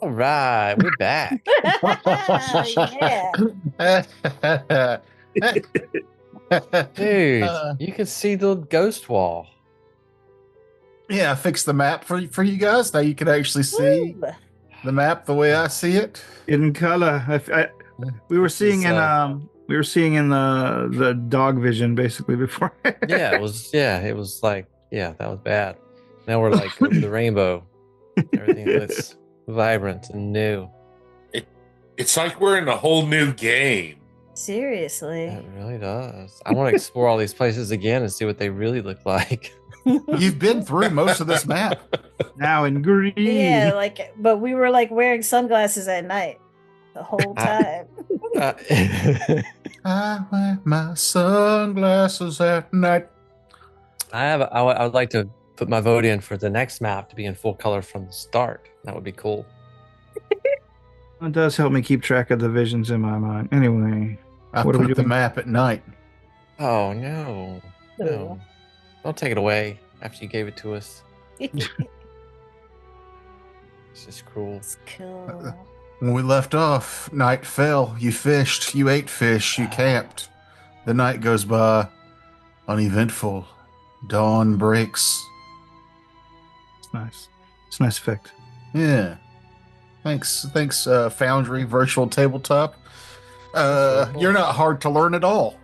All right, we're back. Yeah. Dude, you can see the ghost wall. Yeah, I fixed the map for you guys. Now you can actually see Woo. the map the way I see it. In color. We were This seeing is, in the dog vision basically before. it was like, that was bad. Now we're like over the rainbow. Everything looks vibrant and new. It's like we're in a whole new game. Seriously. It really does. I want to explore all these places again and see what they really look like. You've been through most of this map. Now in green. Yeah, but we were like wearing sunglasses at night the whole time. I wear my sunglasses at night. I would like to put my vote in for the next map to be in full color from the start. That would be cool. It does help me keep track of the visions in my mind. Anyway, I what are we put the doing? map at night. Oh no. No. Don't take it away after you gave it to us. It's just cruel. It's cool. When we left off, night fell. You fished. You ate fish. You camped. The night goes by, uneventful. Dawn breaks. It's nice. It's a nice effect. Yeah. Thanks, Foundry Virtual Tabletop. You're not hard to learn at all.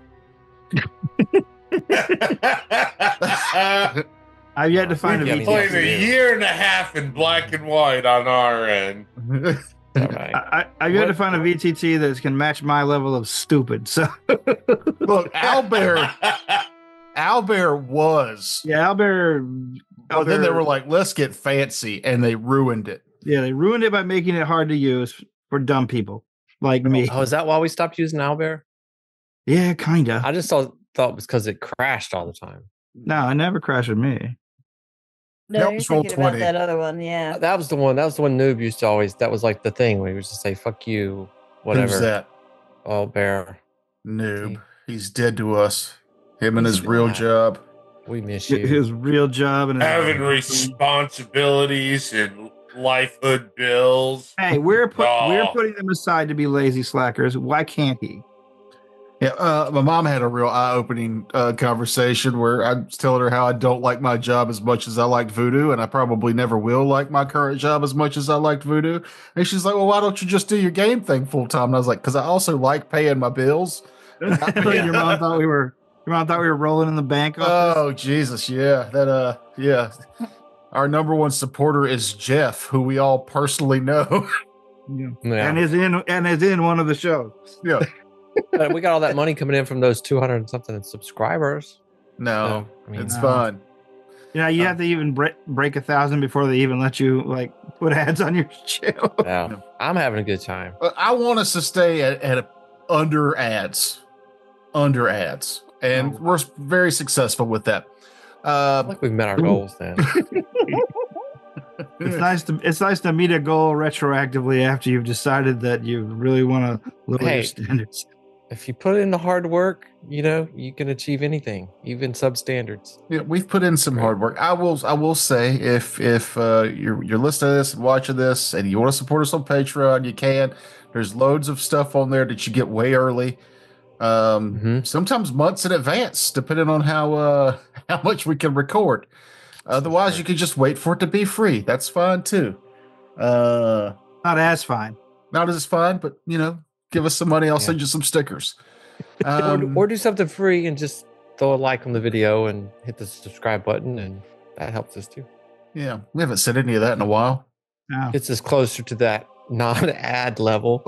I've yet to find a Yeah, Played VTT. a year and a half in black and white on our end. All right. I've yet to find a VTT that can match my level of stupid. So Look, Owlbear was. yeah, Owlbear. But then they were like, let's get fancy, and they ruined it. Yeah, they ruined it by making it hard to use for dumb people like me. Oh, is that why we stopped using Owlbear? Yeah, kinda. I just thought it was because it crashed all the time. No, it never crashed with me. No, That you're was thinking about Roll20. that other one, yeah. That was the one Noob used to always, that was like the thing where he was just say, fuck you, whatever. Who's that? Owlbear. Noob. He's dead to us. Him and He's his real not. job. We miss you. His real job and Having responsibilities and lifehood bills. Hey, we're Oh. putting them aside to be lazy slackers. Why can't he? Yeah, my mom had a real eye-opening conversation where I was telling her how I don't like my job as much as I liked voodoo, and I probably never will like my current job as much as I liked voodoo. And she's like, "Well, why don't you just do your game thing full time?" And I was like, "Because I also like paying my bills." Your mom thought we were rolling in the bank. Oh Jesus, yeah, yeah. Our number one supporter is Jeff, who we all personally know. Yeah. Yeah. And is in one of the shows. Yeah, But we got all that money coming in from those 200 and something subscribers. no, So, I mean, it's No. fun. Yeah, you have to even break 1,000 before they even let you like put ads on your channel. yeah. I'm having a good time. But I want us to stay at under ads, and we're very successful with that. I feel like we've met our goals then. It's nice to meet a goal retroactively after you've decided that you really want to lower Hey. your standards. If you put in the hard work, you can achieve anything, even substandards. Yeah, we've put in some hard work. I will say if you're listening to this and watching this and you want to support us on Patreon, you can. There's loads of stuff on there that you get way early. Sometimes months in advance, depending on how much we can record. Otherwise, you can just wait for it to be free. That's fine too. Not as fine. Not as fine, but give us some money. I'll Yeah. send you some stickers. Or do something free and just throw a like on the video and hit the subscribe button, and that helps us too. Yeah, we haven't said any of that in a while. No. Gets us closer to that non-ad level.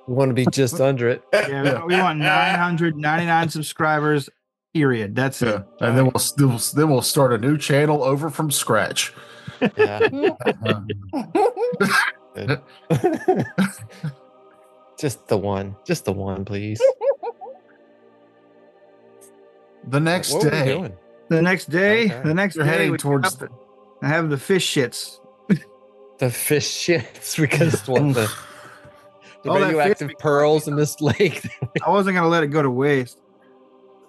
We want to be just under it. Yeah, we want 999 subscribers. Period. That's Yeah, it. and then we'll start a new channel over from scratch. Yeah. Uh, Just the one, please. the next What are we day, doing? The next day, Okay. the next You're day, heading we towards get up I have the fish shits. The fish shits because what the All that radioactive fish- pearls in this lake. I wasn't gonna let it go to waste.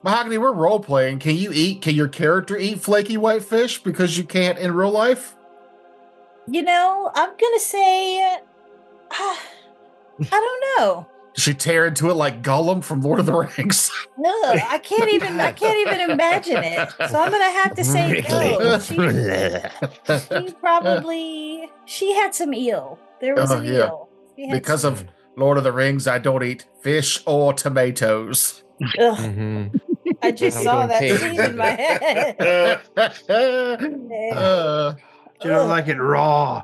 Mahogany, we're role playing. Can your character eat flaky white fish because you can't in real life? You know, I'm gonna say, I don't know. Does she tear into it like Gollum from Lord of the Rings? No, I can't even imagine it. So I'm gonna have to say no. She had some eel. There was an Yeah. eel. She had Because some- of Lord of the Rings, I don't eat fish or tomatoes. Ugh, Mhm. I just I'm saw going that cave. scene in my head. Uh, You don't like it raw.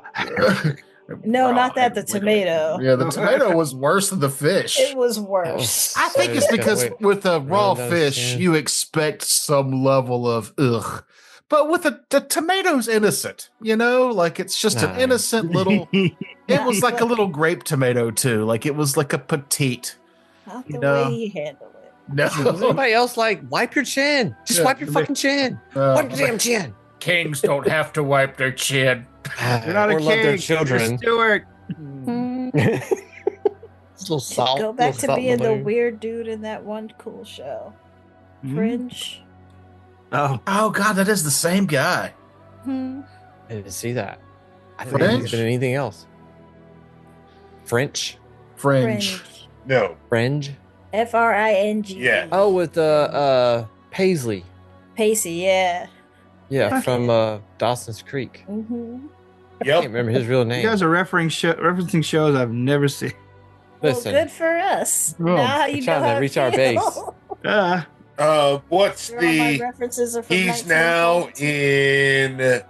No, not that. The Wait, wait, tomato. Yeah, the tomato was worse than the fish. It was worse. I think it's Wait, because wait. with a raw Really fish, understand. you expect some level of ugh. But with the tomato's innocent, like it's just an Nah. innocent little. It was like a little grape tomato too, like it was like a petite. Not the No. way he handled it. Does No, anybody else wipe your chin? Just Yeah. wipe your fucking chin. Wipe your damn chin. Kings don't have to wipe their chin. You're not or a love king. their You're children. Stewart. Just a little salt. Go back little to salt in being the wound. weird dude in that one cool show. Mhm. Fringe. Oh, Oh God, that is the same guy. Hmm. I didn't see that. I didn't think he's French? been in anything else. French? Fringe. Fringe. No. Fringe? Fringe. Yeah. Oh, with Paisley. Pacey, yeah. Yeah, from Dawson's Creek. Mm-hmm. I can't Yep. remember his real you name. guys are referencing shows I've never seen. Well, Listen. good for us. Oh, now you we're know trying to how reach I our feel. base. What's All my the? references are from He's now 1942. in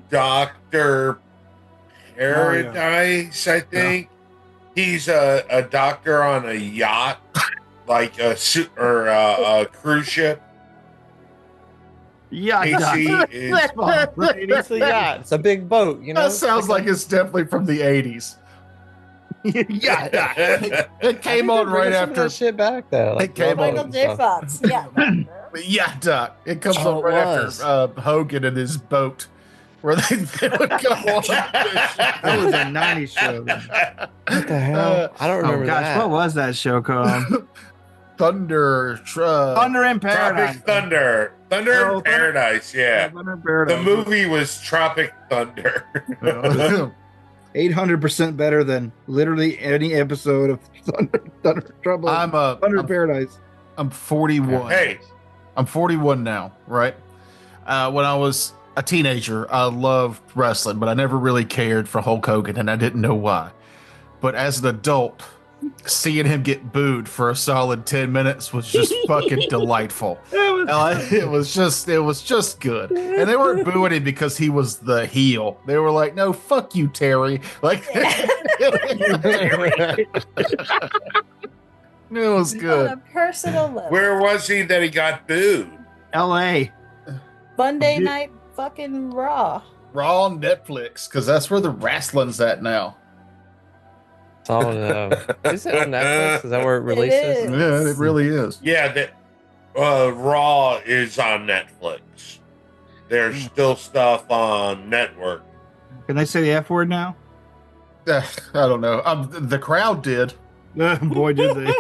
Doctor Paradise, I think. He's a doctor on a yacht, like a cruise ship. Yeah, Casey is It's a yacht. It's a big boat, you know? That sounds like it's definitely from the 80s. yeah. It came on right after. that shit back though. It came on- Michael J. Fox. Yeah. Yeah, Doc. It comes Oh, on it right was. after Hogan and his boat, where they would go on. That was a 90s show. then. What the hell? I don't remember Oh gosh, that. what was that show called? Thunder. Thunder in Paradise. Tropic Thunder. Thunder Oh, in Paradise, yeah. Thunder in Paradise. The movie was Tropic Thunder. 800% better than literally any episode of Thunder Trouble. Thunder in Paradise. I'm 41. Hey. I'm 41 now, right? When I was a teenager, I loved wrestling, but I never really cared for Hulk Hogan, and I didn't know why. But as an adult, seeing him get booed for a solid 10 minutes was just fucking delightful. It was just good. And they weren't booing him because he was the heel. They were like, no, fuck you, Terry. Like, it was On good. a personal level. Where was he that he got booed? L.A. Monday night fucking Raw. Raw on Netflix, because that's where the wrestling's at now. It's on, is it on Netflix? Is that where it It releases? is. Yeah, it really is. Yeah, that Raw is on Netflix. There's still stuff on network. Can they say the F word now? I don't know. The crowd did. Boy, did they.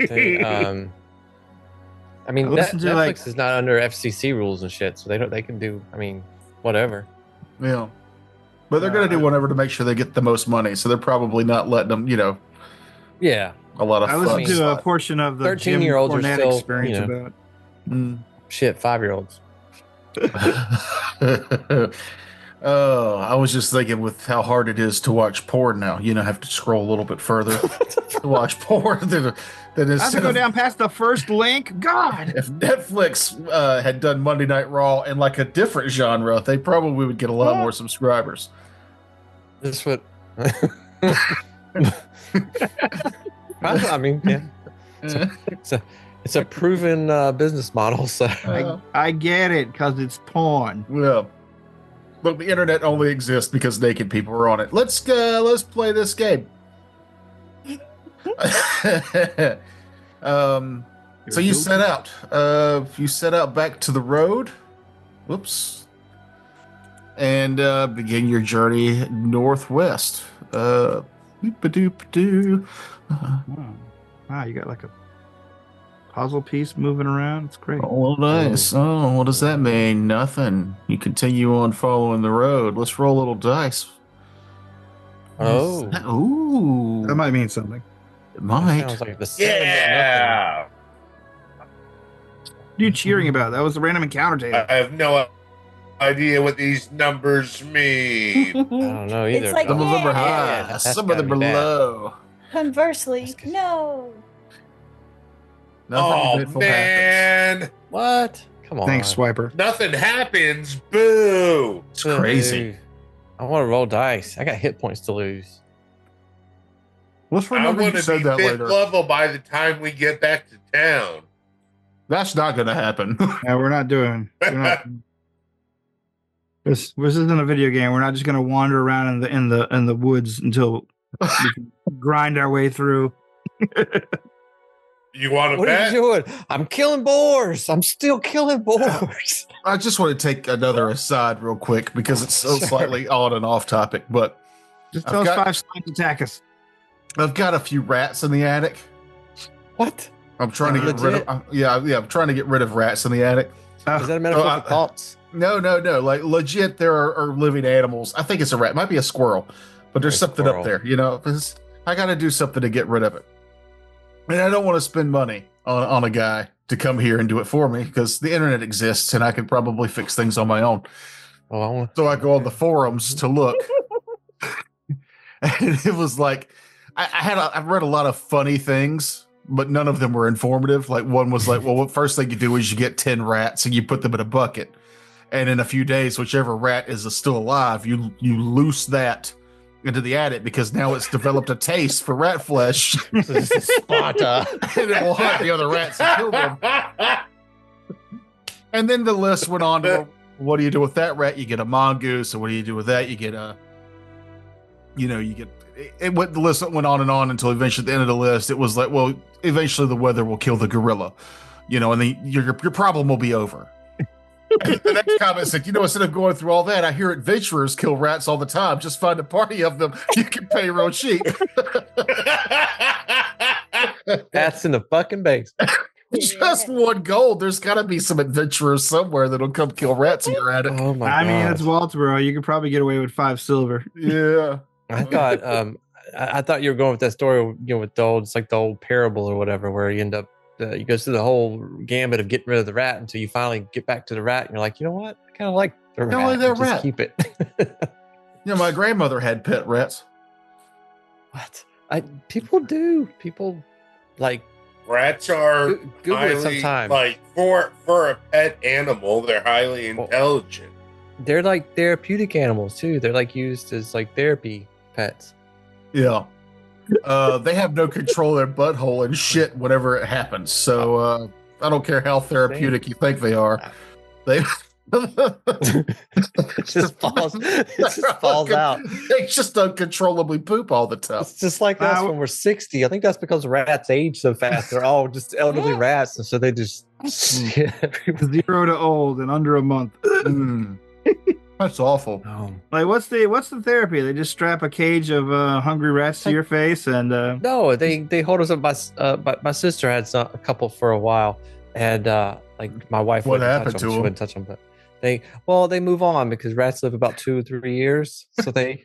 They, I mean, I listened to, Netflix like- is not under FCC rules and shit, so they can do. I mean, whatever. Yeah. But they're going to do whatever to make sure they get the most money. So they're probably not letting them, Yeah, a lot of I fun listened to a stuff. portion of the 13-year-olds are Jim Cornette still, experience you know. about. Mm. shit. 5-year-olds. Oh, I was just thinking with how hard it is to watch porn now. Have to scroll a little bit further to watch porn than I have to instead go of, down past the first link. God. if Netflix had done Monday Night Raw in like a different genre, they probably would get a lot more subscribers. This what. I mean, yeah, it's a proven business model. So I get it because it's porn. Yeah. Look, the internet only exists because naked people are on it. Let's play this game. So you set out. You set out back to the road. Whoops. and begin your journey northwest. Doop-a-doop-a-doo. Wow, you got like a puzzle piece moving around. It's great. Oh, nice. Oh, what does that mean? Nothing. You continue on following the road. Let's roll a little dice. Oh, Ooh. That might mean something. It that might. sounds like the sound of Yeah. What are you cheering about? That was a random encounter table. I have no idea what these numbers mean. nothing. I don't know either. It's like, Some of them are yeah. high, That's some of them gotta are be bad. low. Conversely, That's good. no. Nothing Oh eventful happens. man, What? Come on. Thanks, Swiper. nothing happens. Boo. It's crazy. I want to roll dice. I got hit points to lose. Let's I remember want you to said be that fifth later. level by the time we get back to town. That's not going to happen. No, we're not doing. This isn't a video game. We're not just going to wander around in the woods until we can grind our way through. You want to What are bet? you doing? I'm killing boars. I'm still killing boars. I just want to take another aside real quick because it's so Sure. slightly on and off topic, but Just I've those got- 5 slimes attack us. I've got a few rats in the attic. What? I'm trying to get rid Legit? of. I'm trying to get rid of rats in the attic. Is that a metaphor I- for thoughts? No. Like legit, there are living animals. I think it's a rat. It might be a squirrel, but there's A something squirrel. up there. You know, I got to do something to get rid of it, and I don't want to spend money on a guy to come here and do it for me because the internet exists and I could probably fix things on my own. Oh, I want. So I go on the forums to look, and it was like I've read a lot of funny things, but none of them were informative. Like one was like, well, what first thing you do is you get 10 rats and you put them in a bucket, and in a few days, whichever rat is still alive, you loose that into the attic because now it's developed a taste for rat flesh, This is Sparta. and it will hunt the other rats and kill them. And then the list went on to, well, what do you do with that rat? You get a mongoose. And what do you do with that? You get a, the list went on and on until eventually at the end of the list, it was like, well, eventually the weather will kill the gorilla, and then your problem will be over. And the next comment said, instead of going through all that, I hear adventurers kill rats all the time. Just find a party of them. You can pay real cheap. That's in the fucking base. Just one gold. There's got to be some adventurers somewhere that'll come kill rats in your attic. Oh my I mean, God. it's Walterboro. You could probably get away with 5 silver. Yeah. I thought I thought you were going with that story, with the old, it's like the old parable or whatever, where you end up you go through the whole gambit of getting rid of the rat until you finally get back to the rat, and you're like, you know what? I kind of like the rat. like that Just rat. keep it. My grandmother had pet rats. What? People do. People like Rats are Google it highly, sometime. like for a pet animal, they're highly Well- intelligent. They're like therapeutic animals too. They're like used as like therapy pets. Yeah. They have no control of their butthole and shit whenever it happens. So I don't care how therapeutic you think they are. They It just falls out. They just uncontrollably poop all the time. It's just like us Now- when we're 60. I think that's because rats age so fast. They're all just elderly rats, and so they just shit everywhere. 0 to old in under a month. Mm. That's awful. Like, what's the therapy? They just strap a cage of hungry rats to your face and No, they hold us up. My sister had a couple for a while, and like my wife What wouldn't happened touch to them. She 'em? wouldn't touch them, but they move on because rats live about 2 or 3 years. So they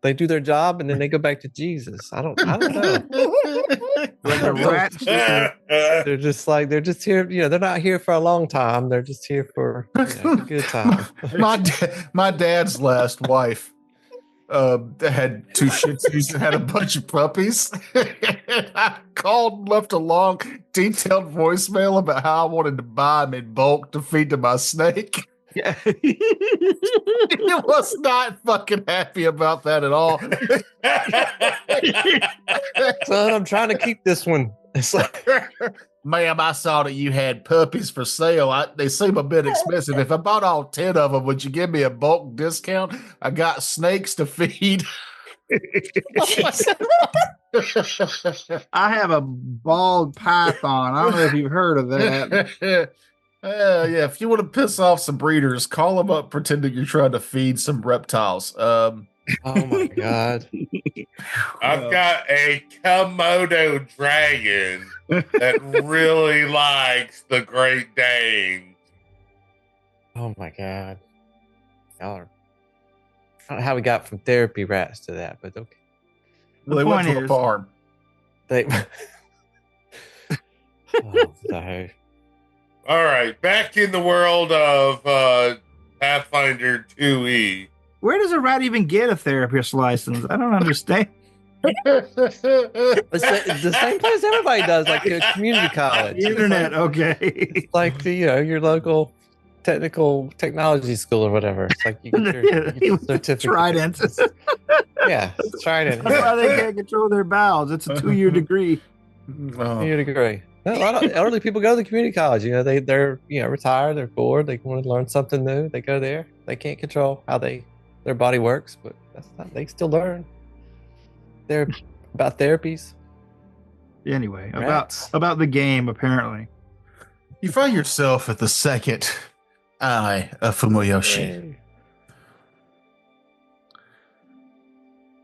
they do their job and then they go back to Jesus. I don't know. like a rat. They're just here. They're not here for a long time. They're just here for a good time. My dad's last wife had 2 Shih Tzus and had a bunch of puppies. And I called and left a long, detailed voicemail about how I wanted to buy them in bulk to feed to my snake. Yeah. He was not fucking happy about that at all. Son, I'm trying to keep this one. It's like, Ma'am, I saw that you had puppies for sale. They seem a bit expensive. If I bought all 10 of them, would you give me a bulk discount? I got snakes to feed. I have a bald python. I don't know if you've heard of that. Yeah, if you want to piss off some breeders, call them up pretending you're trying to feed some reptiles. Oh my god. I've got a Komodo dragon that really likes the Great Dane. Oh my god. Y'all are, I don't know how we got from therapy rats to that, but okay. Well, they went point to a is- farm. They oh, no. All right, back in the world of Pathfinder 2E. Where does a rat even get a therapist license? I don't understand. It's the same place everybody does, like a community college. The internet, okay. Like the your local technology school or whatever. It's like you get your certificate. Trident. Yeah, Trident. That's why they can't control their bowels. It's a 2-year degree. Oh. You'd agree. A lot of elderly people go to the community college. They're retired. They're bored. They want to learn something new. They go there. They can't control how their body works, but that's not. They still learn. They're about therapies. Anyway, Rats. about the game, apparently. You find yourself at the second eye of Fumoyoshi. Yay.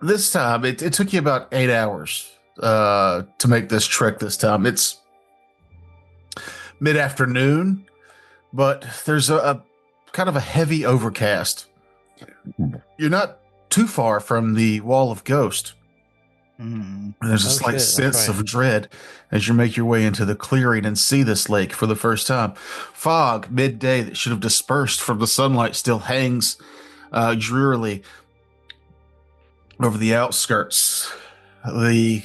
This time, it took you about 8 hours to make this trek this time. It's mid-afternoon, but there's a kind of a heavy overcast. You're not too far from the Wall of Ghost. Mm. And there's a Oh, slight shit, that's sense right. of dread as you make your way into the clearing and see this lake for the first time. Fog midday that should have dispersed from the sunlight still hangs drearily over the outskirts. The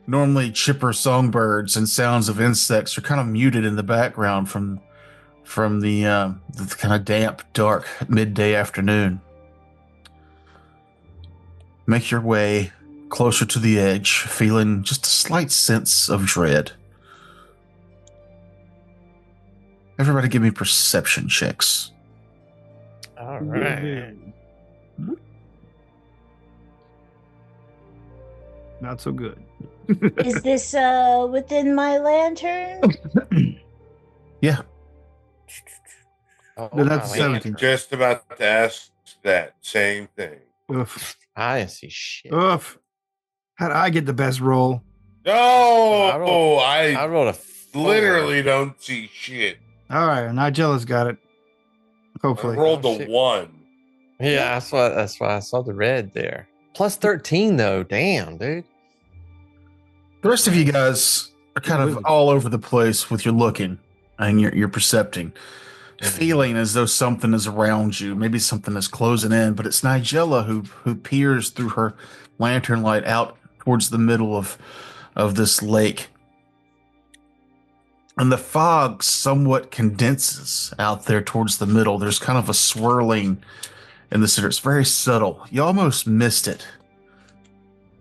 normally chipper songbirds and sounds of insects are kind of muted in the background from the kind of damp, dark midday afternoon. Make your way closer to the edge, feeling just a slight sense of dread. Everybody give me perception checks. All right. Not so good. Is this within my lantern? Yeah. Oh, No, that's my 17. lantern. Just about to ask that same thing. Oof. I didn't see shit. Oof. How did I get the best roll? No, I I rolled a 4. literally don't see shit. All right, Nigella's got it. I Hopefully. rolled Oh, a shit. 1. Yeah, that's why I saw the red there. Plus 13 though. Damn, dude. The rest of you guys are kind of all over the place with your looking and your percepting, feeling as though something is around you. Maybe something is closing in, but it's Nigella who peers through her lantern light out towards the middle of this lake. And the fog somewhat condenses out there towards the middle. There's kind of a swirling in the center. It's very subtle. You almost missed it.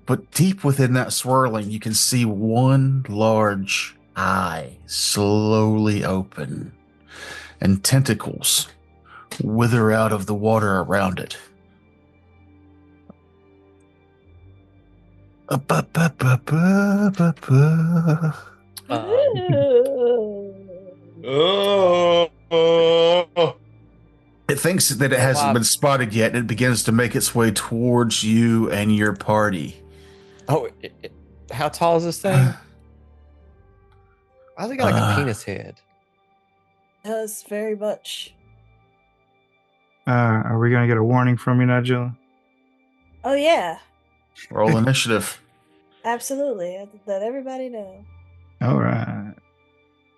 But deep within that swirling, you can see one large eye slowly open, and tentacles wither out of the water around it. Oh, It thinks that it hasn't been spotted yet, and it begins to make its way towards you and your party. Oh, how tall is this thing? Why's it got like a penis head? Does very much. Are we going to get a warning from you, Nigella? Oh yeah, Roll initiative. absolutely. I let everybody know. All right.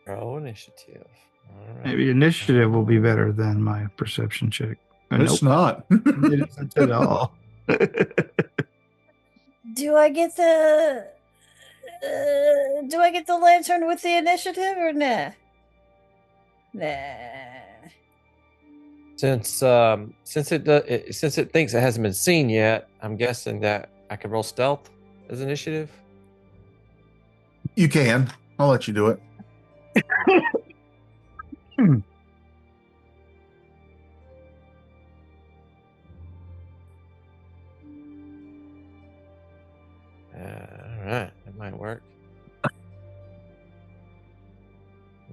Roll initiative. All right. Maybe initiative will be better than my perception check. It's not. It isn't at all. Do I get the? Do I get the lantern with the initiative or nah? Nah. Since it thinks it hasn't been seen yet, I'm guessing that I could roll stealth as initiative. You can. I'll let you do it. All right, that might work.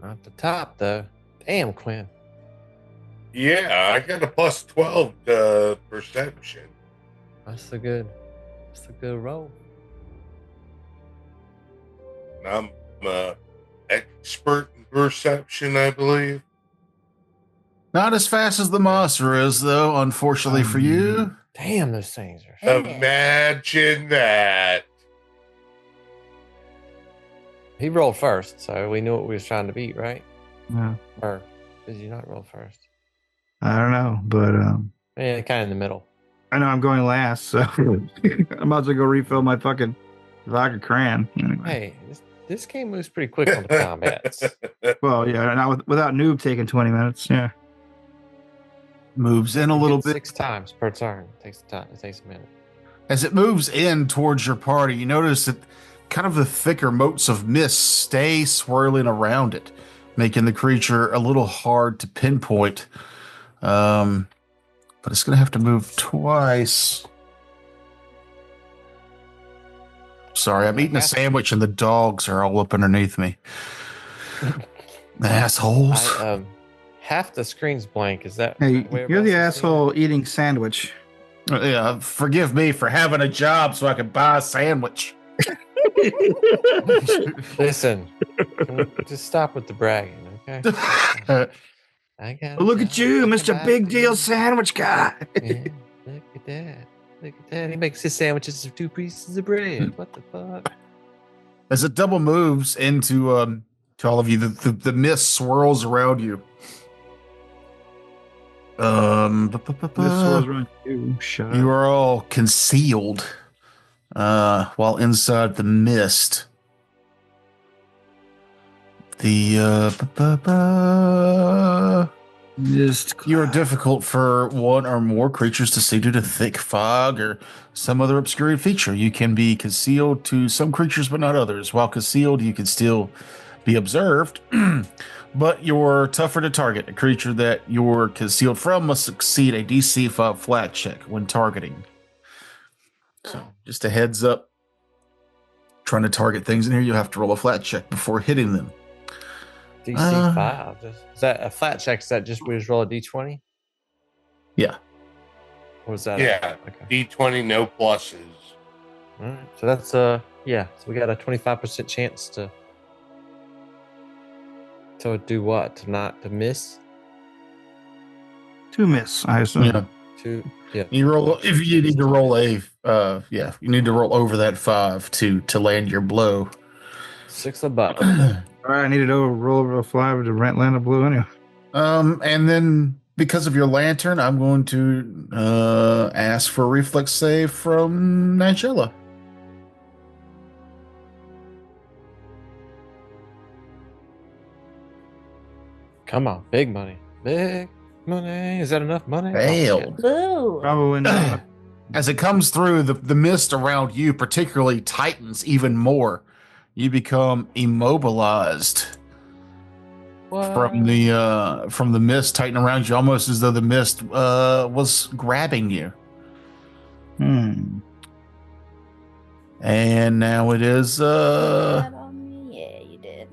Not the top though. Damn, Quinn. Yeah, I got a plus 12 to perception. That's a good roll. I'm expert in perception, I believe. Not as fast as the monster is, though, unfortunately for you. Damn, those things are. Dang it. Imagine that. He rolled first, so we knew what we was trying to beat, right? Yeah. Or did you not roll first? I don't know, but Yeah, kind of in the middle. I know I'm going last, so I'm about to go refill my fucking vodka cran. Anyway. Hey, this game moves pretty quick on the combats. Well, yeah, not without noob taking 20 minutes. Yeah. Moves in a little bit. 6 times per turn. Takes time. It takes a minute. As it moves in towards your party, you notice that kind of the thicker motes of mist stay swirling around it, making the creature a little hard to pinpoint. But it's going to have to move twice. Sorry, I'm eating a sandwich and the dogs are all up underneath me. Assholes. Half the screen's blank. Is that? Hey, way you're the everybody else is seeing asshole eating sandwich. Yeah, forgive me for having a job so I could buy a sandwich. it? Listen, can we just stop with the bragging, okay? I got. Look at you, Mr. Buy Big food. Deal Sandwich Guy. Yeah, look at that. Look at that. He makes his sandwiches of 2 pieces of bread. What the fuck? As it double moves into to all of you, the mist swirls around you. This was around you. Shut You up. are all concealed while inside the mist. You are difficult for one or more creatures to see due to thick fog or some other obscuring feature. You can be concealed to some creatures, but not others. While concealed, you can still be observed, but you're tougher to target. A creature that you're concealed from must succeed a DC 5 flat check when targeting. So, just a heads up. Trying to target things in here, you have to roll a flat check before hitting them. DC 5. Is that a flat check? Is that just we just roll a D20? Yeah. Or was that? Yeah. Okay. D20, no pluses. All right. So that's yeah. So we got a 25% chance to do what? To miss? To miss, I assume. Yeah. Yeah. You roll if you need to roll a you need to roll over that 5 to land your blow. 6 above. All right, I needed to roll over a fly to land a blue anyway. And then because of your lantern, I'm going to ask for a reflex save from Nigella. Come on, big money. Big money. Is that enough money? Failed. Boo. Probably not. As it comes through, the mist around you particularly tightens even more. You become immobilized What? from the mist tightening around you, almost as though the mist was grabbing you. And now it is That on me? Yeah, you did.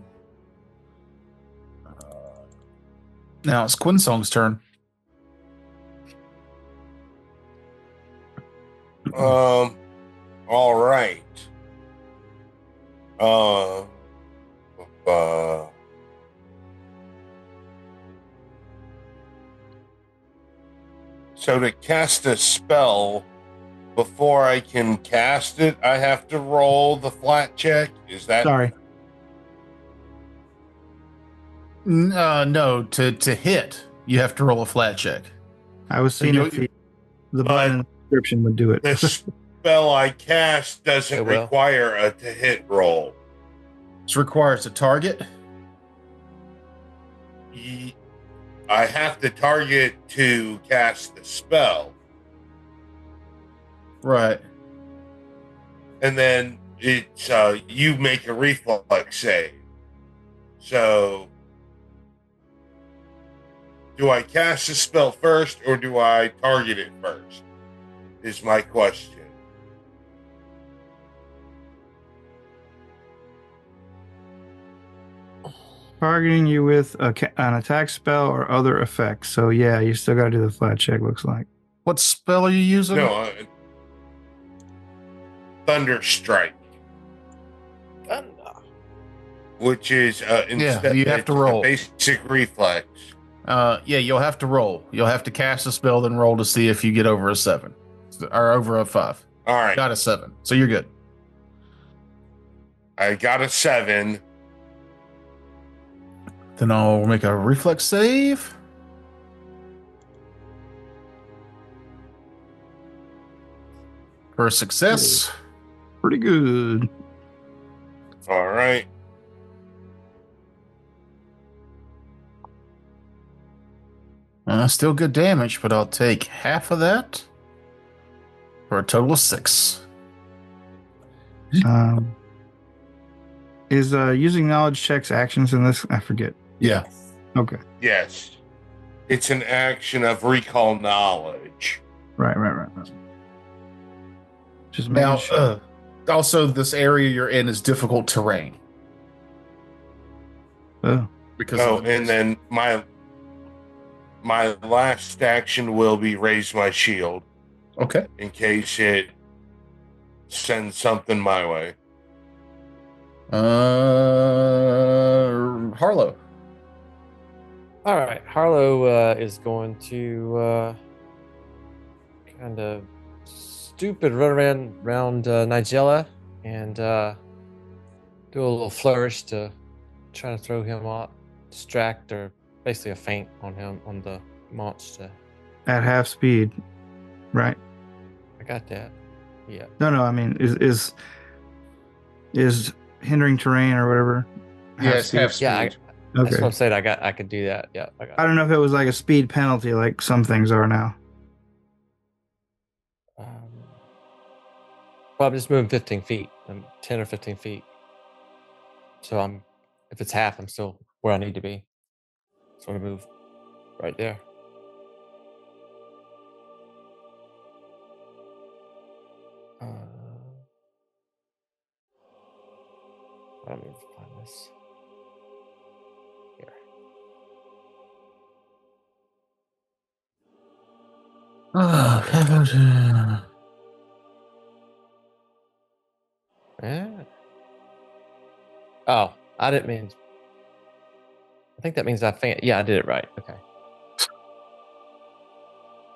now it's Quinsong's turn. All right. So to cast a spell, before I can cast it, I have to roll the flat check. Is that Sorry. No, to hit, you have to roll a flat check. I was seeing if the button in the description would do it. the spell I cast doesn't It will. require a to hit roll? This requires a target. I have to target to cast the spell, Right. and then it's you make a reflex save. So, do I cast the spell first, or do I target it first? Is my question. Targeting you with an attack spell or other effects. So yeah, you still got to do the flat check. Looks like. What spell are you using? No, Thunder Strike, which is instead you have to it's a roll. basic reflex. Yeah, you'll have to roll. You'll have to cast a spell, then roll to see if you get over a 7 or over a 5. All right, Got a 7, so you're good. I got a 7. Then I'll make a reflex save. For a success. Pretty good. All right. Still good damage, but I'll take half of that for a total of 6. Is using knowledge checks actions in this? I forget. Yeah. Okay. Yes, it's an action of recall knowledge. Right. Just Now, making sure. also, this area you're in is difficult terrain. Because Oh, and then my last action will be raise my shield okay. in case it sends something my way. Harlow. All right, Harlow is going to kind of stupid run around Nigella and do a little flourish to try to throw him off, distract, or basically a feint on him, on the monster. At half speed, right? I got that. Yeah. No. I mean, is hindering terrain or whatever? Yes, half speed. Yeah, that's Okay. what I'm saying. I could do that. Yeah, I got I don't know if it was like a speed penalty, like some things are now. Well, I'm just moving 15 feet. I'm 10 or 15 feet. So if it's half, I'm still where I need to be. So I'm going to move right there. Let me find this. Here. Yeah. Oh, I didn't mean. I think that means I faint. Yeah, I did it right. Okay.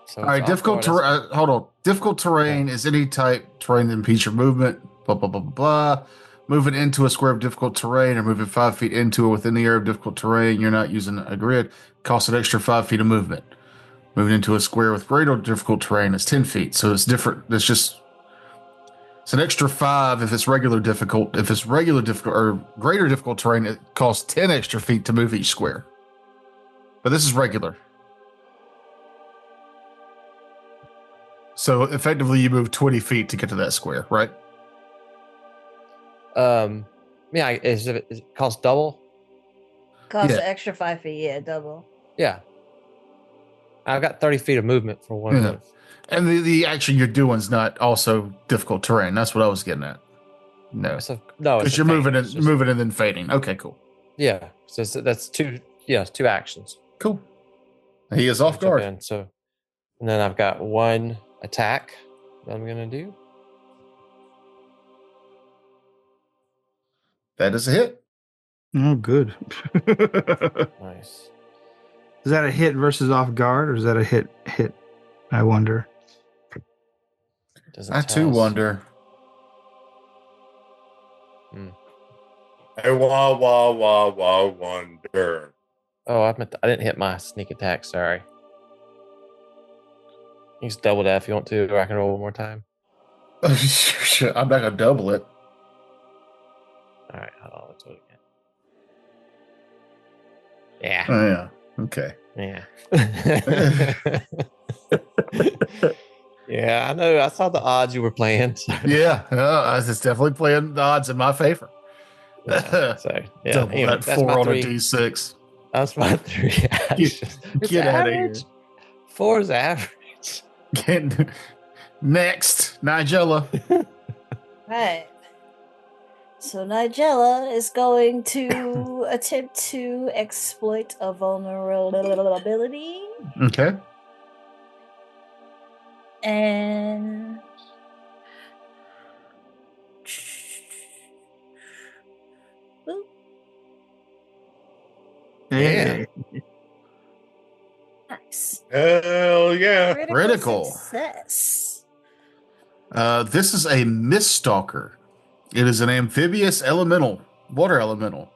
So All right, difficult terrain. Hold on. Difficult terrain is any type terrain that impedes your movement. Blah blah blah blah blah. Moving into a square of difficult terrain or moving 5 feet into or within the area of difficult terrain. You're not using a grid. Costs an extra 5 feet of movement. Moving into a square with greater difficult terrain is 10 feet. So it's different. It's an extra 5 if it's regular difficult. If it's regular difficult or greater difficult terrain, it costs 10 extra feet to move each square. But this is regular. So effectively, you move 20 feet to get to that square, right? Yeah, is it costs double? Costs Yeah. an extra 5 feet. Yeah, double. Yeah. I've got 30 feet of movement for one Yeah. move. And the action you're doing is not also difficult terrain. That's what I was getting at. No, So, no, it's because a you're feint. moving It's and just- moving and then fading. Okay, cool, Yeah. So that's two. Yeah, it's two actions. cool. He is off Jump guard. in, so, and then I've got one attack that I'm gonna do. That is a hit. Oh, good. Nice. Is that a hit versus off guard, or is that a hit? I wonder. Doesn't I tell too us. wonder. I wonder. Oh, I didn't hit my sneak attack. Sorry. You can just double that if you want to, or I can roll one more time. Shit, I'm not gonna double it. All right, hold on. Let's do it again. Yeah. Oh, yeah. Okay. Yeah. Yeah, I know. I saw the odds you were playing. So, Yeah, it's definitely playing the odds in my favor. so yeah. Double Anyway, that that's 4 my on three. a D6. That's my 3 actions. It's Get out of here. average. 4 is average. Next, Nigella. Right. So Nigella is going to attempt to exploit a vulnerability. Okay. And Boop. Hey. Nice. Hell yeah. Critical. Success. This is a Miststalker. It is an amphibious elemental, water elemental.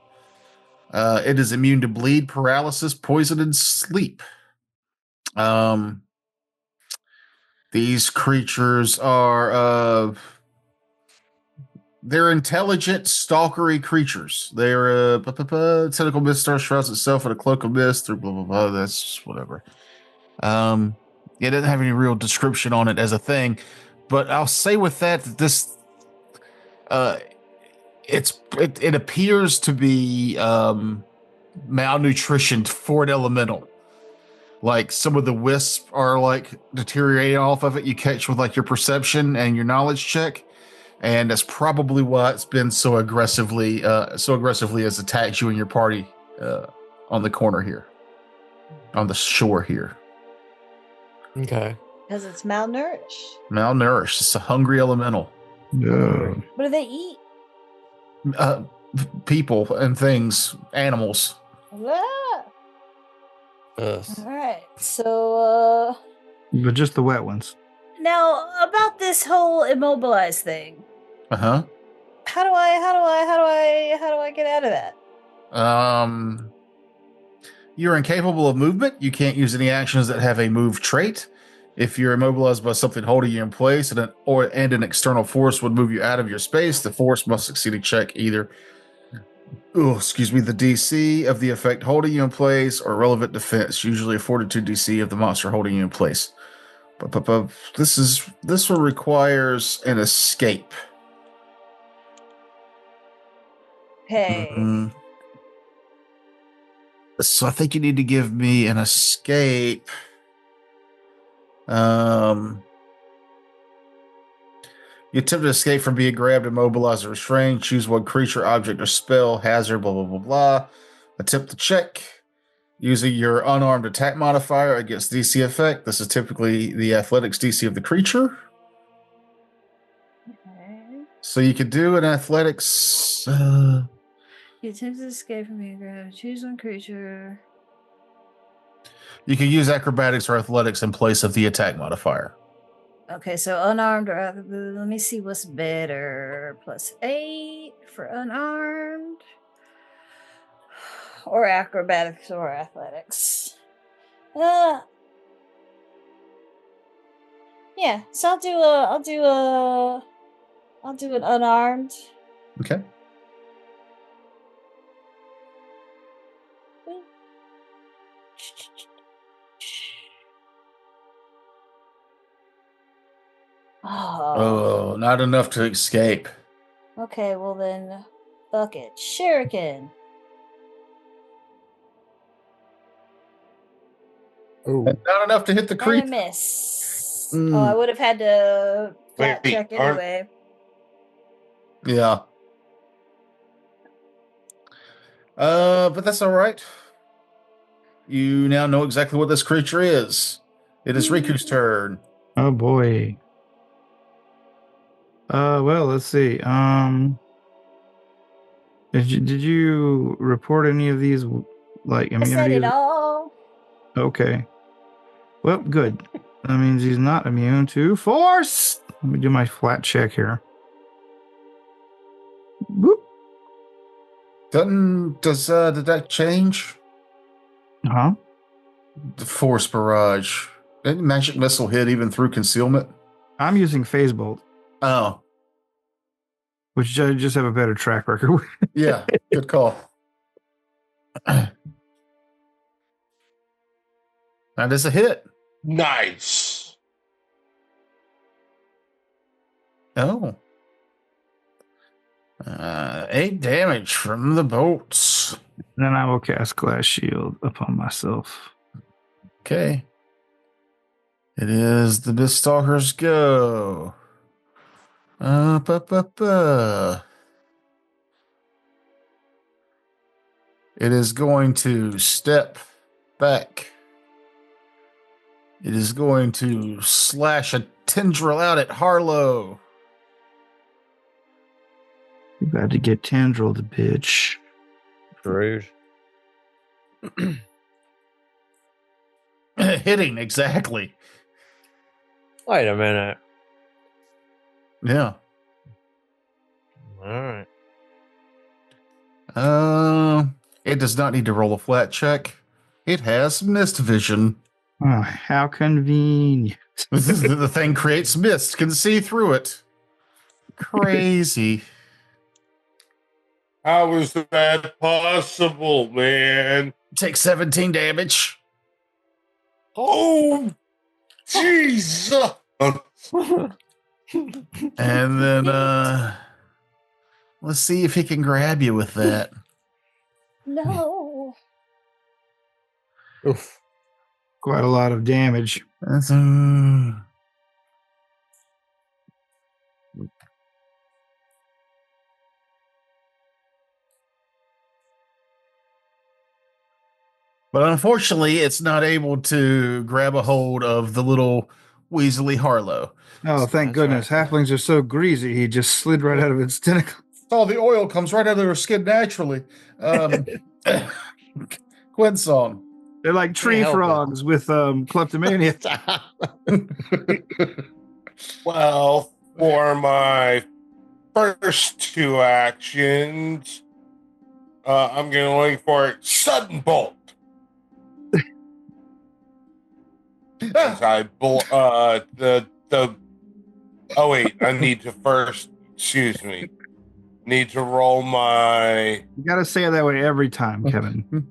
It is immune to bleed, paralysis, poison, and sleep. These creatures are they're intelligent, stalkery creatures. They're tentacle mist star shrouds itself in a cloak of mist through blah blah blah. That's just whatever. It doesn't have any real description on it as a thing, but I'll say with that this it appears to be malnutritioned for an elemental. Like some of the wisps are like deteriorating off of it. You catch with like your perception and your knowledge check, and that's probably why it's been so aggressively has attacked you and your party on the corner here, on the shore here. Okay. Because it's malnourished. Malnourished. It's a hungry elemental. No. What do they eat? People and things, animals. Ah! Us. All right. So But just the wet ones. now about this whole immobilize thing. Uh-huh. How do I get out of that? You're incapable of movement. You can't use any actions that have a move trait. If you're immobilized by something holding you in place and an external force would move you out of your space, the force must succeed a check either the DC of the effect holding you in place or relevant defense, usually a fortitude DC of the monster holding you in place. But this one requires an escape. Okay. Mhm. So I think you need to give me an escape. You attempt to escape from being grabbed, immobilized, or restrained. Choose one creature, object, or spell, hazard, blah, blah, blah, blah. Attempt to check using your unarmed attack modifier against DC effect. This is typically the athletics DC of the creature. Okay. So you could do an athletics. You attempt to escape from being grabbed. Choose one creature. You can use acrobatics or athletics in place of the attack modifier. Okay, so unarmed or let me see what's better. +8 for unarmed. Or acrobatics or athletics. Yeah, so I'll do an unarmed. Okay. Oh, not enough to escape. Okay, well then, fuck it. Shuriken. Ooh. Not enough to hit the And a creature. miss. Mm. Oh, I would have had to flat Wait, check aren't- anyway. Yeah. But that's all right. You now know exactly what this creature is. It is Riku's turn. Oh boy. Well, let's see. Did you report any of these like I said immunity? it all. Okay. Well, good. That means he's not immune to force. Let me do my flat check here. Whoop. Did that change? Huh? The force barrage. Didn't magic missile hit even through concealment? I'm using phase bolt, Oh, which I just have a better track record with. yeah. Good call. That is a hit. Nice. Oh. 8 damage from the bolts. Then I will cast Glass Shield upon myself. Okay. It is the Miststalkers go. It is going to step back. It is going to slash a tendril out at Harlow. You about to get tendrilled, bitch. Rude. Hitting, exactly. Wait a minute. Yeah. All right. It does not need to roll a flat check. It has mist vision. Oh, how convenient. The thing creates mist, can see through it. Crazy. How is that possible, man? Take 17 damage. Oh, Jesus. And then let's see if he can grab you with that. No. Oof. Quite a lot of damage. That's, but unfortunately, it's not able to grab a hold of the little Weasley Harlow. Oh, thank That's goodness. right. Halflings are so greasy, he just slid right out of its tentacle. All the oil comes right out of their skin naturally. Quinn song. They're like tree help it. frogs with kleptomania. Well, for my first two actions, I'm going for sudden bolt. As I oh wait, I need to first. Excuse me. Need to roll my. You got to say it that way every time, Kevin.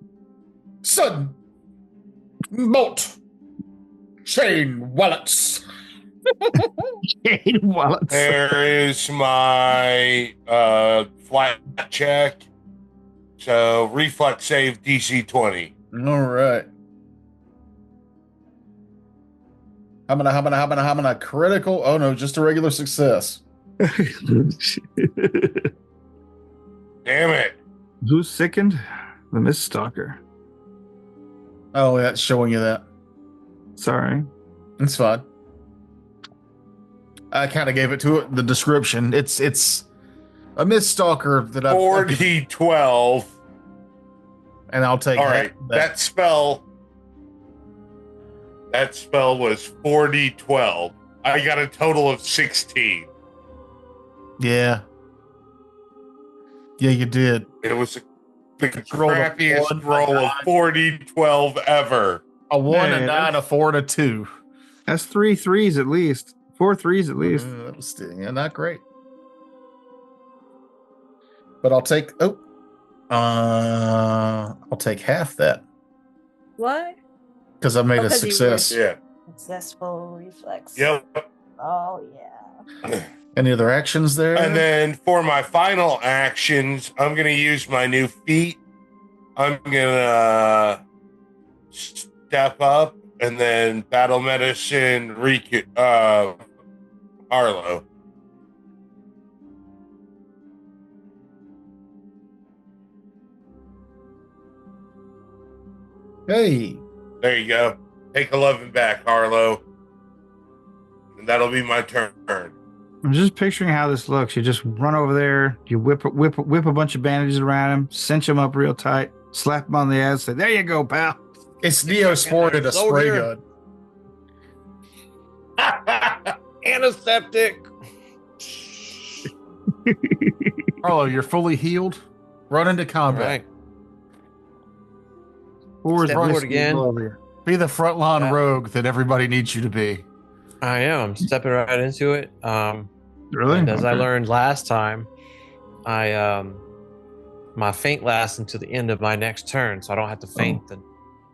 Sudden bolt. Chain wallets. Wallets. There is my flat check. So reflex save DC 20. All right. How many critical? Oh no, just a regular success. Damn it. Who's sickened? The Mist Stalker. Oh, yeah, it's showing you that. Sorry. It's fine. I kind of gave it to it the description. It's a Mist Stalker that I've 40-12. and I'll take All right, that spell was 40-12. I got a total of 16. Yeah. Yeah, you did. It was the rolled a crappiest one, roll of 40-12 ever. A 1, Man, a 9, a 4, and a 2. That's 3 threes at least. 4 threes at least. That was not great. But I'll take I'll take half that What? because I made a 'cause you success. Yeah. Successful reflex. Yep. Oh yeah. Any other actions there? And then for my final actions, I'm going to use my new feat. I'm going to step up and then battle medicine Arlo. Hey. There you go. Take 11 back, Arlo. And that'll be my turn. I'm just picturing how this looks. You just run over there, you whip a bunch of bandages around him, cinch him up real tight, slap him on the ass, say, "There you go, pal." It's Neosport and a spray gun. Antiseptic. Arlo, you're fully healed. Run into All combat. right. Or Step forward again. Be the frontline Yeah. rogue that everybody needs you to be. I am. I'm stepping right into it. Really? And as I Okay. learned last time, my feint lasts until the end of my next turn, so I don't have to feint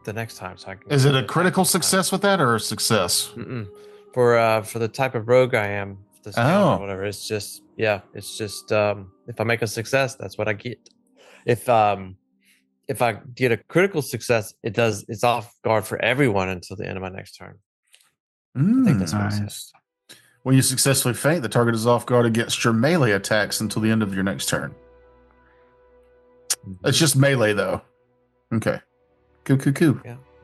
the next time. So I can. Is it a critical success with that or a success? Mm-mm. For the type of rogue I am, the scoundrel Oh. or whatever, it's just if I make a success, that's what I get. If I get a critical success, it's off guard for everyone until the end of my next turn. I think that's what it Nice. says. When you successfully feint, the target is off guard against your melee attacks until the end of your next turn. It's just melee, though. Okay. Cool.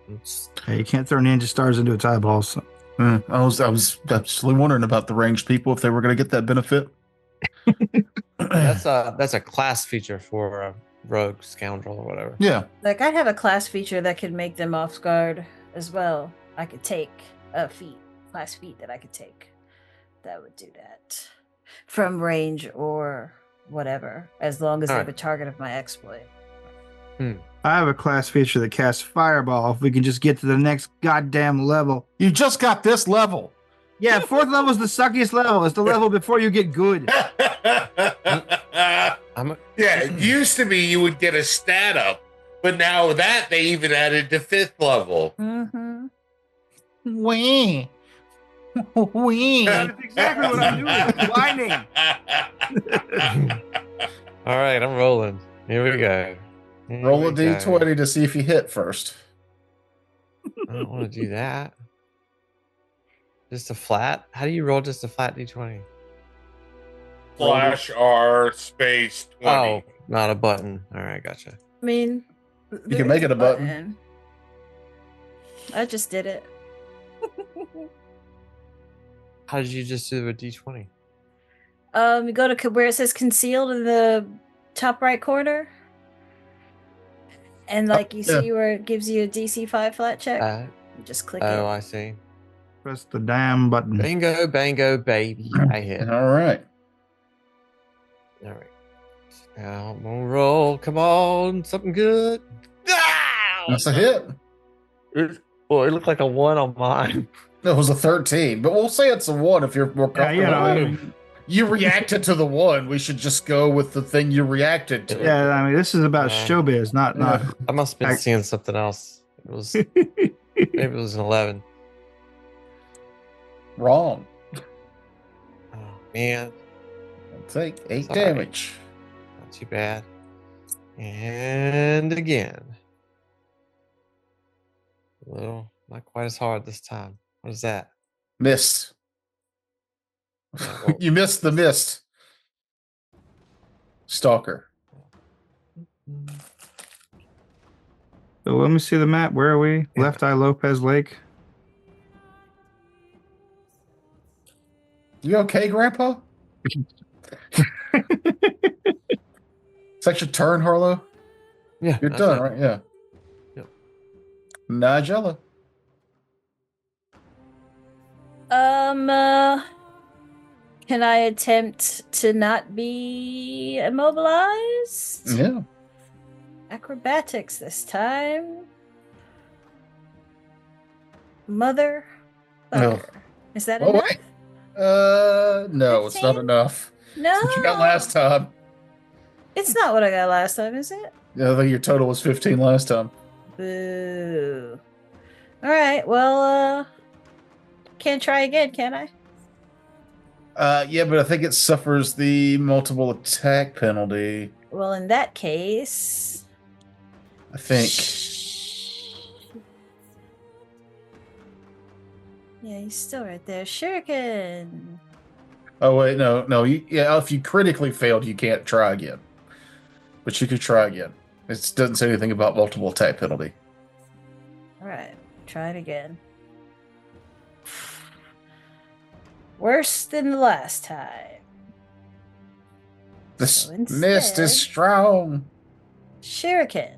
It's- Hey, you can't throw ninja stars into a tie ball. So. I was actually wondering about the ranged people if they were going to get that benefit. that's a class feature for a rogue scoundrel or whatever. Yeah. Like I have a class feature that could make them off guard as well. I could take a class feat that I could take that would do that from range or whatever, as long as they're Alright. the target of my exploit. I have a class feature that casts fireball. If we can just get to the next goddamn level. You just got this level. Yeah, 4th level is the suckiest level. It's the level before you get good. Yeah, it used to be you would get a stat up, but now that they even added to 5th level. Mm-hmm. Wee. Wee. That's exactly what I'm doing. Whining. All right, I'm rolling. Here we go. Here Roll a we go. d20 to see if you hit first. I don't want to do that. Just a flat? How do you roll just a flat d20? Slash R space 20. Oh, not a button. All right, gotcha. I mean, You can make it a button. I just did it. How did you just do a d20? You go to where it says concealed in the top right corner, and like you yeah. see where it gives you a DC 5 flat check. You just click Oh, it. I see. Press the damn button. Bingo, bango, baby. I hit. All right. All right. Now I'm gonna roll. Come on, something good. That's a hit. It looked like a 1 on mine. It was a 13, but we'll say it's a 1 if you're more Yeah, comfortable. You reacted to the 1. We should just go with the thing you reacted to. Yeah, I mean, this is about showbiz, not. I must have been seeing something else. It was maybe it was an 11. Wrong. Oh man, I'll take 8 Sorry. damage. not too bad. And again, a little not quite as hard this time. What is that? Missed. Yeah, well, You missed the mist. Stalker. So let me see the map. Where are we? Yeah. Left Eye Lopez Lake. You okay, Grandpa? It's like your turn, Harlow. yeah, You're that's done, it. right? Yeah. Yep. Nigella. Can I attempt to not be immobilized? Yeah. Acrobatics this time. Mother. Oh. Is that Oh, enough? wait. No, it's not 15? enough. No. That's what you got last time. It's not what I got last time, is it? Yeah, I think your total was 15 last time. Boo. All right. Well, can't try again, can I? Yeah, but I think it suffers the multiple attack penalty. Well, in that case, I think. Yeah, he's still right there. Shuriken. Oh wait, no. Yeah, if you critically failed, you can't try again. But you could try again. It doesn't say anything about multiple attack penalty. All right, try it again. Worse than the last time. This So mist instead- is strong. Shuriken.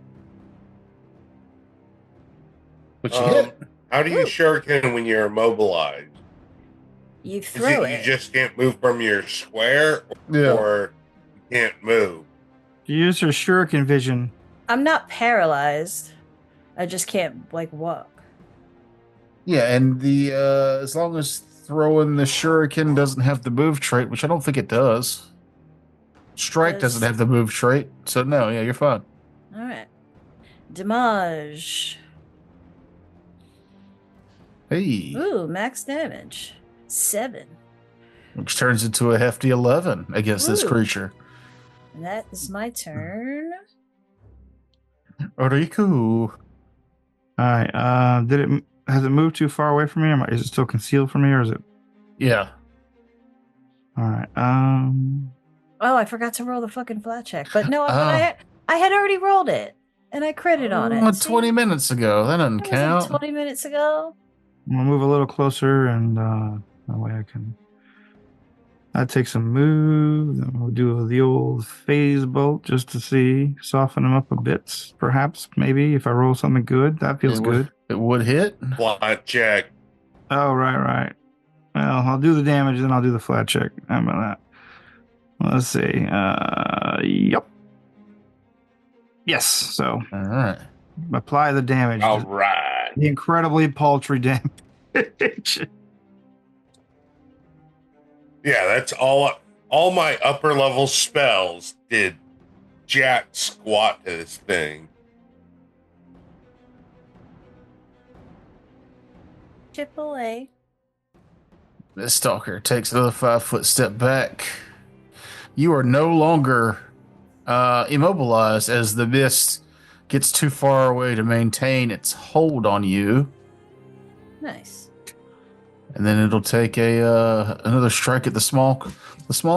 But you hit. How do you shuriken when you're immobilized? You Is throw it it. you just can't move from your square, Yeah. or you can't move? You use her shuriken vision. I'm not paralyzed. I just can't like walk. Yeah, and the as long as throwing the shuriken doesn't have the move trait, which I don't think it does. Strike doesn't have the move trait, so no, yeah, you're fine. All right. Damage. Hey, Ooh, max damage. 7. which turns into a hefty 11 against this Ooh. creature. And that is my turn. Oriku. All right. Has it moved too far away from me? Is it still concealed from me, or is it? Yeah. All right. Oh, I forgot to roll the fucking flat check. But no, Oh. I had already rolled it. And I critted on it. See? 20 minutes ago. That doesn't That was like count. 20 minutes ago. I'm gonna move a little closer, and that way I can. I take some move. Then we'll do the old phase bolt just to see, soften them up a bit. Perhaps, maybe if I roll something good, that feels good. It would hit. Flat check. Oh, right. Well, I'll do the damage, then I'll do the flat check. How about that? Let's see. Yep. Yes. So All right. apply the damage. All right. The incredibly paltry damage. Yeah, that's all. All my upper level spells did jack squat to this thing. AAA. This stalker takes another 5-foot step back. You are no longer immobilized as the mist gets too far away to maintain its hold on you. Nice. And then it'll take another strike at the small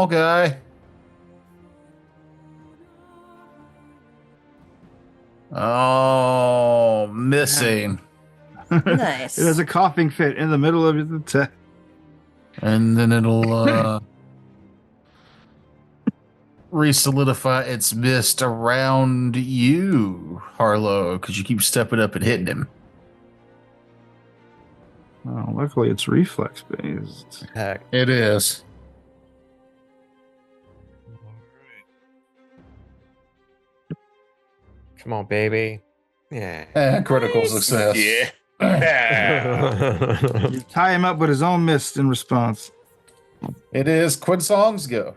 guy. Oh, missing. Nice. It has a coughing fit in the middle of the attack. And then it'll re-solidify its mist around you, Harlow, because you keep stepping up and hitting him. Oh, luckily it's reflex based. Heck. It is. Come on, baby. Yeah. Critical Nice. success. Yeah. You tie him up with his own mist in response. It is Quinsong's go.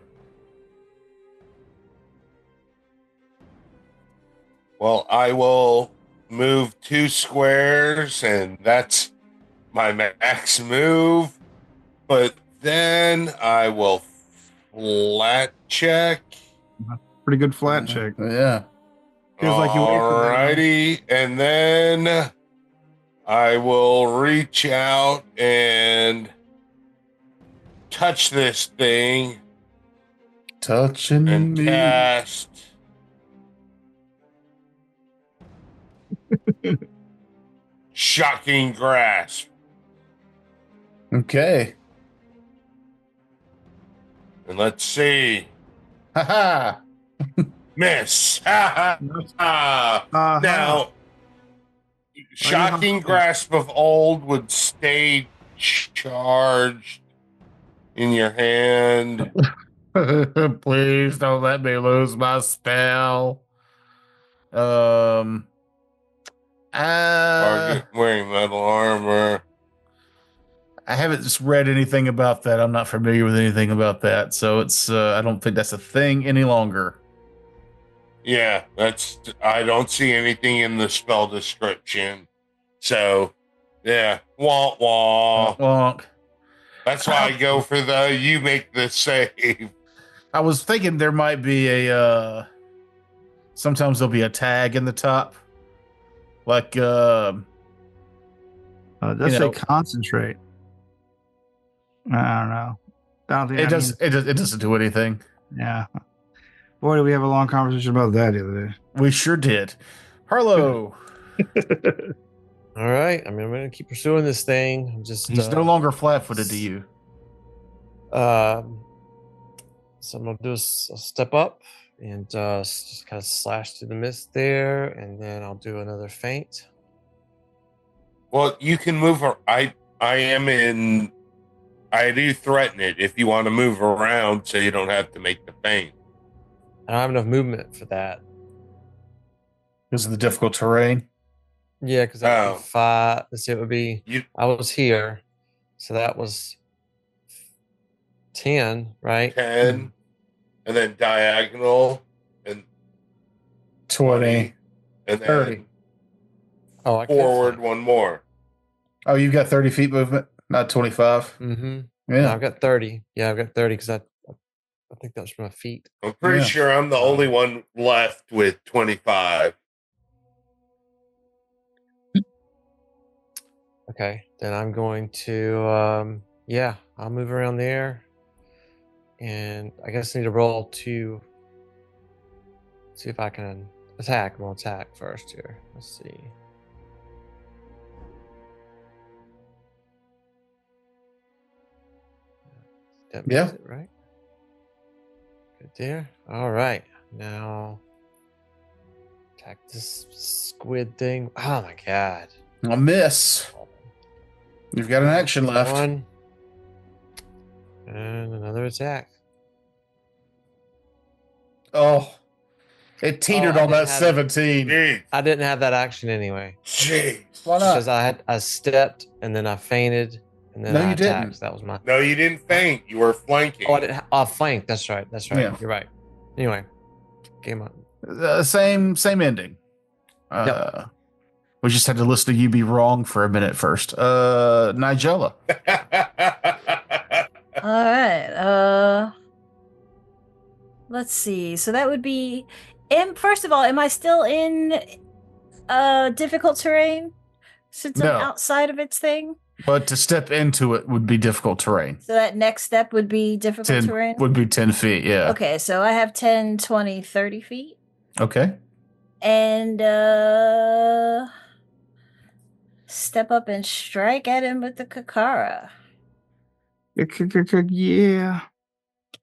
Well, I will move 2 squares, and that's my max move. But then I will flat check. Pretty good flat check. Yeah. Feels like you wait for that. Alrighty, and then I will reach out and touch this thing Touching and me. cast Shocking Grasp. Okay. And let's see. Haha. Miss. Ha ha ha. Now, Shocking Grasp of Old would stay charged in your hand. Please don't let me lose my spell. Target wearing metal armor. I haven't just read anything about that. I'm not familiar with anything about that, so it's I don't think that's a thing any longer. Yeah, I don't see anything in the spell description. So, yeah, wah wah. Wonk. That's why I go for the you make the save. I was thinking there might be a sometimes there'll be a tag in the top. Like It does You say know. concentrate. I don't know. I don't think it that does means- it doesn't do anything. Yeah. Boy, did we have a long conversation about that the other day. We sure did. Harlow. All right. I mean, I'm going to keep pursuing this thing. I'm just. He's no longer flat-footed to you. So I'm going to do a step up and just kind of slash through the mist there. And then I'll do another feint. Well, you can move. I do threaten it if you want to move around so you don't have to make the feint. I don't have enough movement for that. Because of the difficult terrain. Yeah, because that would Oh. be 5. Let's see, it would be. I was here. So that was 10, right? 10, and then diagonal, and 20. and then 30. Oh, I forward one more. Oh, you've got 30 feet movement, not 25. Mm-hmm. Yeah. I've got 30. Yeah, I've got 30 because I think that was from my feet. I'm pretty Yeah. sure I'm the only one left with 25. Okay, then I'm going to, I'll move around there. And I guess I need to roll to see if I can attack. I'm gonna attack first here. Let's see. That Yeah. makes it, right? Good there. All right. Now attack this squid thing. Oh my god. A miss. You've got an action left. One. And another attack. Oh, it teetered I on that didn't have- 17. Jeez. I didn't have that action anyway. Jeez. Why Because not? I stepped and then I fainted and then No, I you attacked. didn't. So that was my No, you didn't faint. You were flanking. Oh, I didn't flank. That's right. That's right. Yeah. You're right. Anyway. Game on. Same ending. We just had to listen to you be wrong for a minute first. Nigella. All right. Let's see. So that would be. First of all, am I still in difficult terrain since No. I'm outside of its thing? But to step into it would be difficult terrain. So that next step would be difficult 10 terrain? would be 10 feet, yeah. Okay, so I have 10, 20, 30 feet. Okay. And step up and strike at him with the Kakara. Yeah.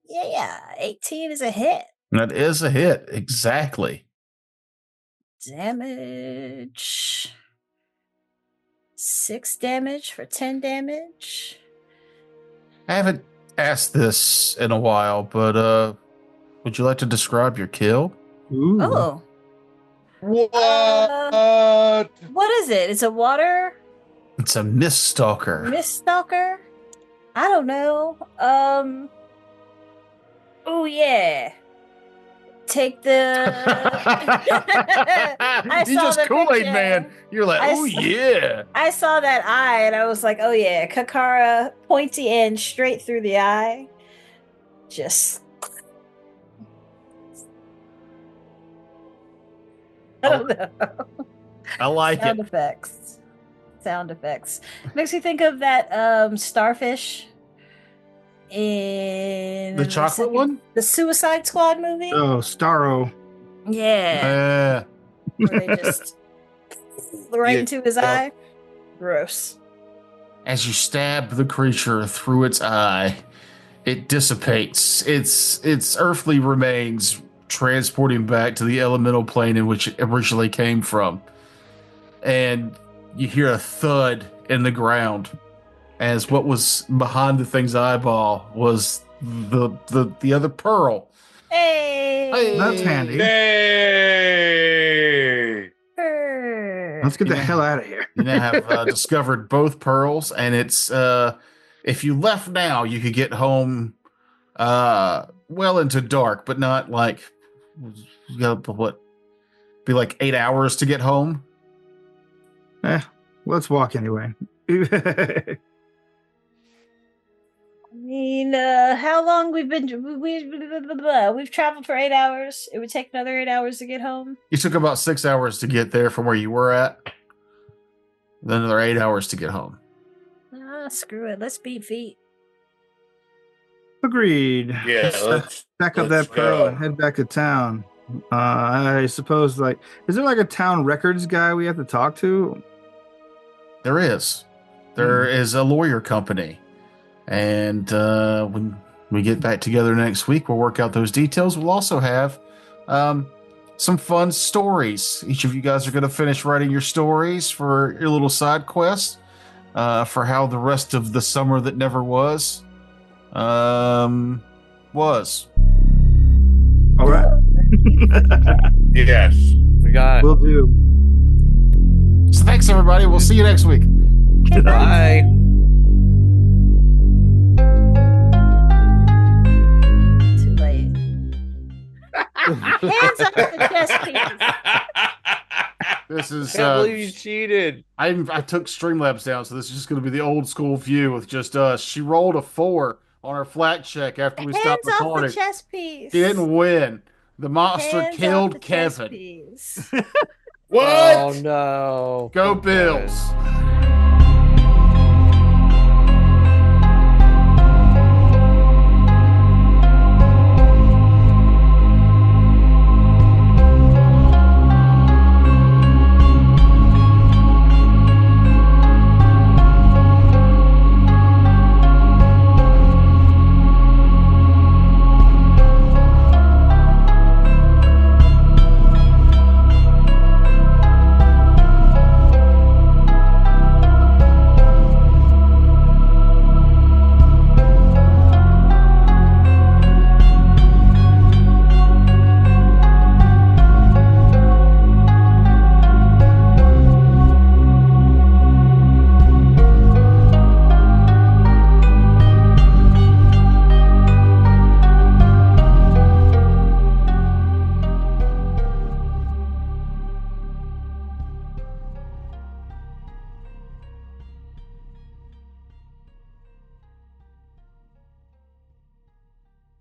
Yeah, 18 is a hit. That is a hit. Exactly. Damage. 6 damage for 10 damage. I haven't asked this in a while, but would you like to describe your kill? Ooh. Oh, What? what is it? It's a water It's a mist stalker. mist stalker? I don't know. Oh yeah. Take the. I You saw just the Kool-Aid picture. man. You're like, I oh saw- yeah. I saw that eye and I was like, oh yeah, Kakara, pointy end straight through the eye. Just. I don't know. I like Sound it. effects. Sound effects. Makes me think of that starfish in The chocolate one? the Suicide Squad movie. Oh, Starro. Yeah, where they just right Yeah. into his eye. Gross. As you stab the creature through its eye, it dissipates its earthly remains, transporting back to the elemental plane in which it originally came from. And you hear a thud in the ground as what was behind the thing's eyeball was the other pearl. Hey. That's handy. Hey! Let's get the Yeah. hell out of here. You now have discovered both pearls, and it's if you left now, you could get home well into dark, but not like what be like 8 hours to get home. Let's walk anyway. I mean, how long we've traveled for 8 hours. It would take another 8 hours to get home. You took about 6 hours to get there from where you were at. Then another 8 hours to get home. Ah, screw it. Let's beat feet. Agreed. Yeah, let's Back up let's that pearl go. and head back to town. I suppose, like, is there like a town records guy we have to talk to? There is. There is a lawyer company. And when we get back together next week, we'll work out those details. We'll also have some fun stories. Each of you guys are going to finish writing your stories for your little side quests for how the rest of the summer that never was. All right. Yes. We got it. Will do. So thanks, everybody. We'll see you next week. Bye. Too late. Hands up the chest piece. This is Can't believe you cheated. I took Streamlabs down, so this is just going to be the old school view with just us. She rolled a 4 on her flat check after we Hands stopped off recording. the chess piece. She didn't win. The monster Hands off killed the chess Kevin. piece. What? Oh no. Go Okay. Bills.